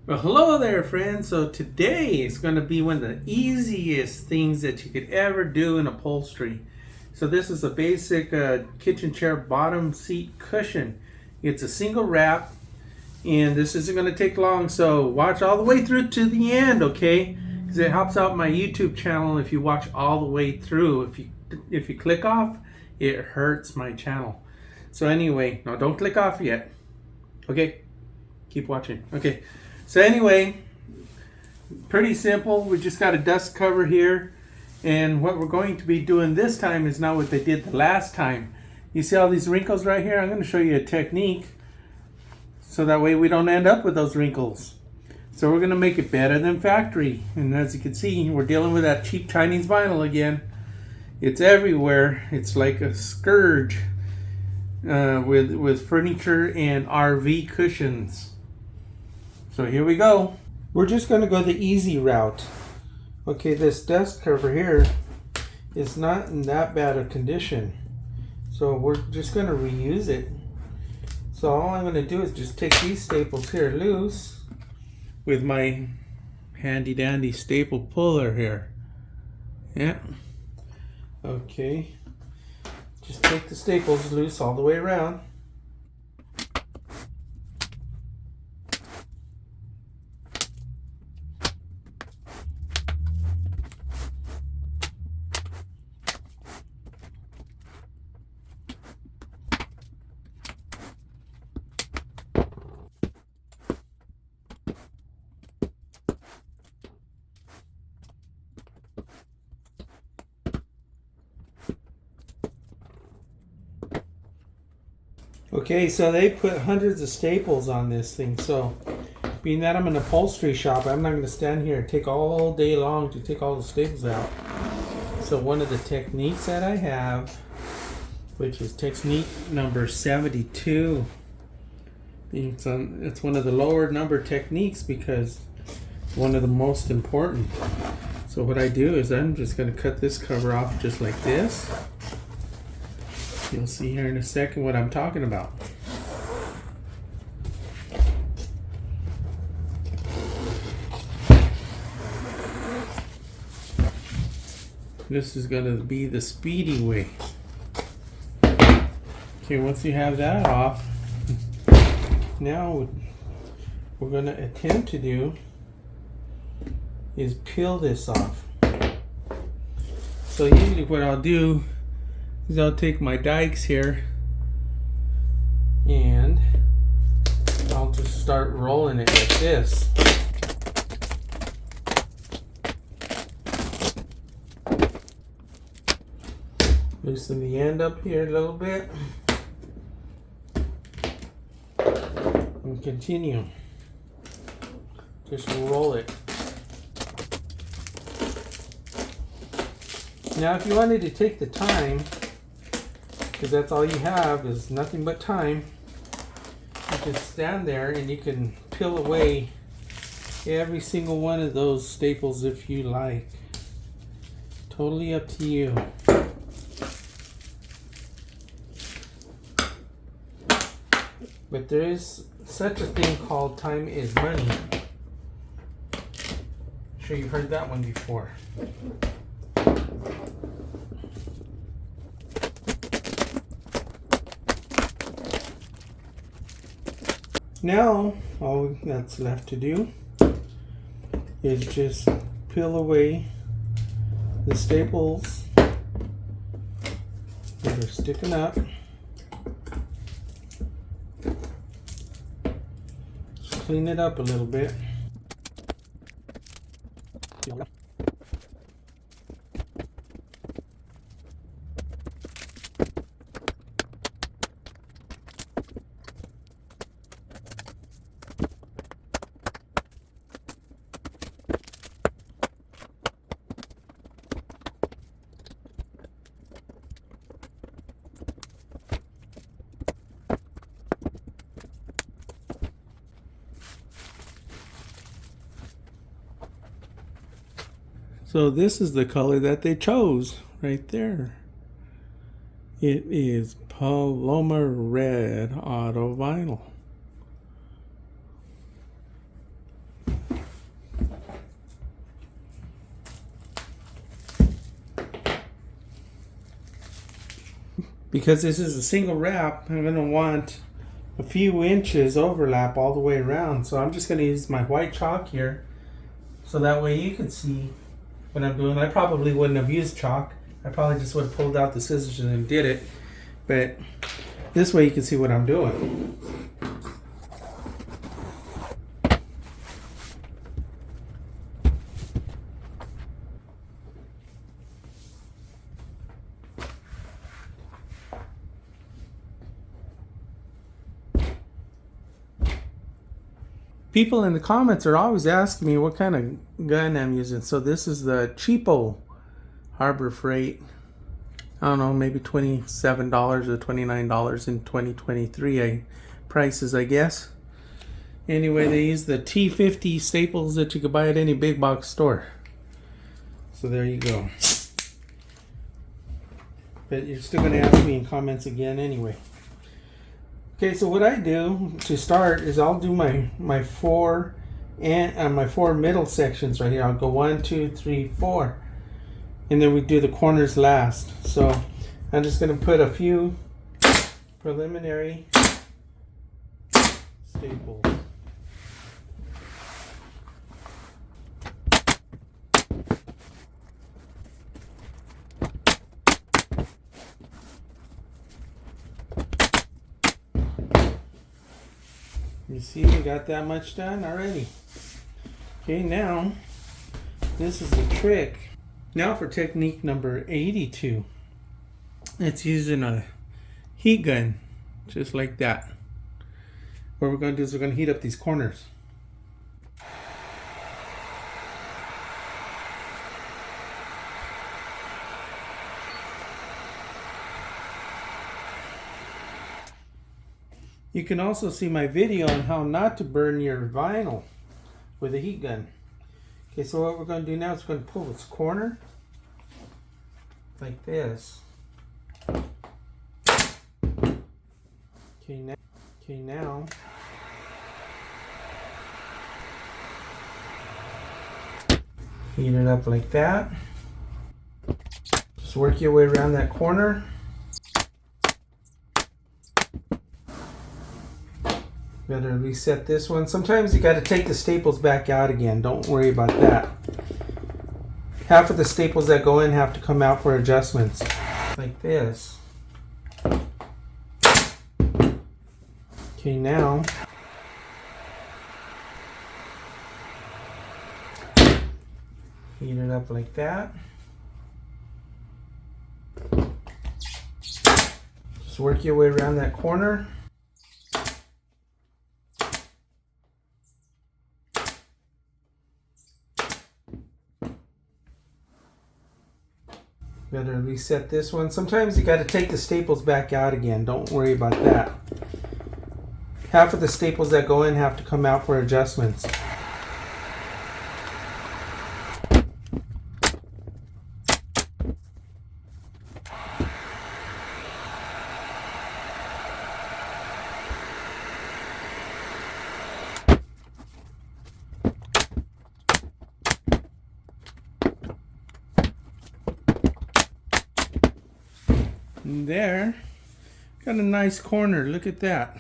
Well, hello there, friends. So today is going to be one of the easiest things that you could ever do in upholstery. So this is a basic kitchen chair bottom seat cushion. It's a single wrap, and this isn't going to take long. So watch all the way through to the end, okay? Because it helps out my YouTube channel if you watch all the way through. If you click off, it hurts my channel. So anyway, no, don't click off yet. Okay, keep watching. Okay. So anyway, pretty simple. We just got a dust cover here. And what we're going to be doing this time is not what they did the last time. You see all these wrinkles right here? I'm going to show you a technique so that way we don't end up with those wrinkles. So we're going to make it better than factory. And as you can see, we're dealing with that cheap Chinese vinyl again. It's everywhere. It's like a scourge with furniture and RV cushions. So here we go. We're just going to go the easy route. Okay, this dust cover here is not in that bad a condition. So we're just going to reuse it. So all I'm going to do is just take these staples here loose with my handy dandy staple puller here. Yeah. Okay. Just take the staples loose all the way around. Okay, so they put hundreds of staples on this thing. So, being that I'm an upholstery shop, I'm not going to stand here and take all day long to take all the staples out. So one of the techniques that I have, which is technique number 72, it's one of the lower number techniques because it's one of the most important. So what I do is I'm just going to cut this cover off just like this. You'll see here in a second what I'm talking about. This is going to be the speedy way. Okay, once you have that off, now what we're going to attempt to do is peel this off. So usually what I'll do is I'll take my dikes here and I'll just start rolling it like this. Loosen the end up here a little bit and continue. Just roll it. Now if you wanted to take the time, because that's all you have is nothing but time, you can stand there and you can peel away every single one of those staples if you like. Totally up to you. But there is such a thing called time is money. I'm sure you've heard that one before. Now, all that's left to do is just peel away the staples that are sticking up. Just clean it up a little bit. So this is the color that they chose right there. It is Paloma Red Auto Vinyl. Because this is a single wrap, I'm going to want a few inches overlap all the way around. So I'm just going to use my white chalk here, so that way you can see what I'm doing. I probably wouldn't have used chalk. I probably just would have pulled out the scissors and then did it. But this way you can see what I'm doing. People in the comments are always asking me what kind of gun I'm using. So this is the cheapo Harbor Freight. I don't know, maybe $27 or $29 in 2023 prices, I guess. Anyway, they use the T50 staples that you could buy at any big box store. So there you go. But you're still going to ask me in comments again anyway. Okay, so what I do to start is I'll do my four middle sections right here. I'll go 1, 2, 3, 4, and then we do the corners last. So I'm just going to put a few preliminary staples. You see, we got that much done already. Okay, now this is the trick. Now for technique number 82. It's using a heat gun, just like that. What we're going to do is we're going to heat up these corners. You can also see my video on how not to burn your vinyl with a heat gun. Okay, so what we're going to do now is we're going to pull this corner like this. Okay, now heat it up like that. Just work your way around that corner. Better reset this one. Sometimes you got to take the staples back out again. Don't worry about that. Half of the staples that go in have to come out for adjustments. Like this. Okay, now heat it up like that. Just work your way around that corner. Better reset this one. Sometimes you got to take the staples back out again. Don't worry about that. Half of the staples that go in have to come out for adjustments. And there, got a nice corner. Look at that.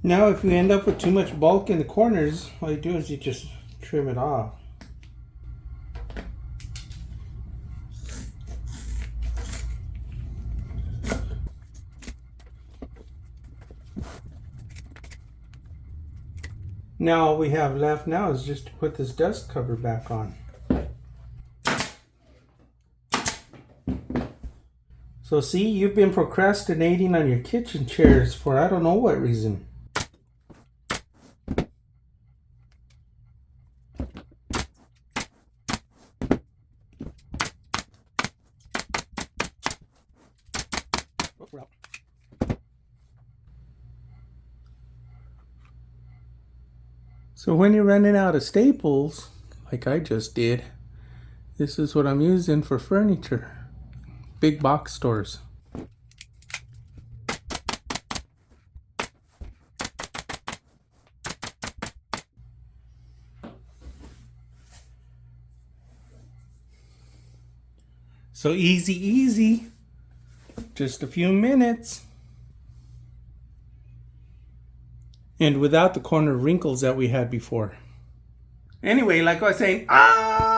Now if you end up with too much bulk in the corners, all you do is you just trim it off. Now all we have left now is just to put this dust cover back on. So see, you've been procrastinating on your kitchen chairs for I don't know what reason. So when you're running out of staples, like I just did, this is what I'm using for furniture. Big box stores. So easy, just a few minutes. And without the corner wrinkles that we had before. Anyway, like I was saying,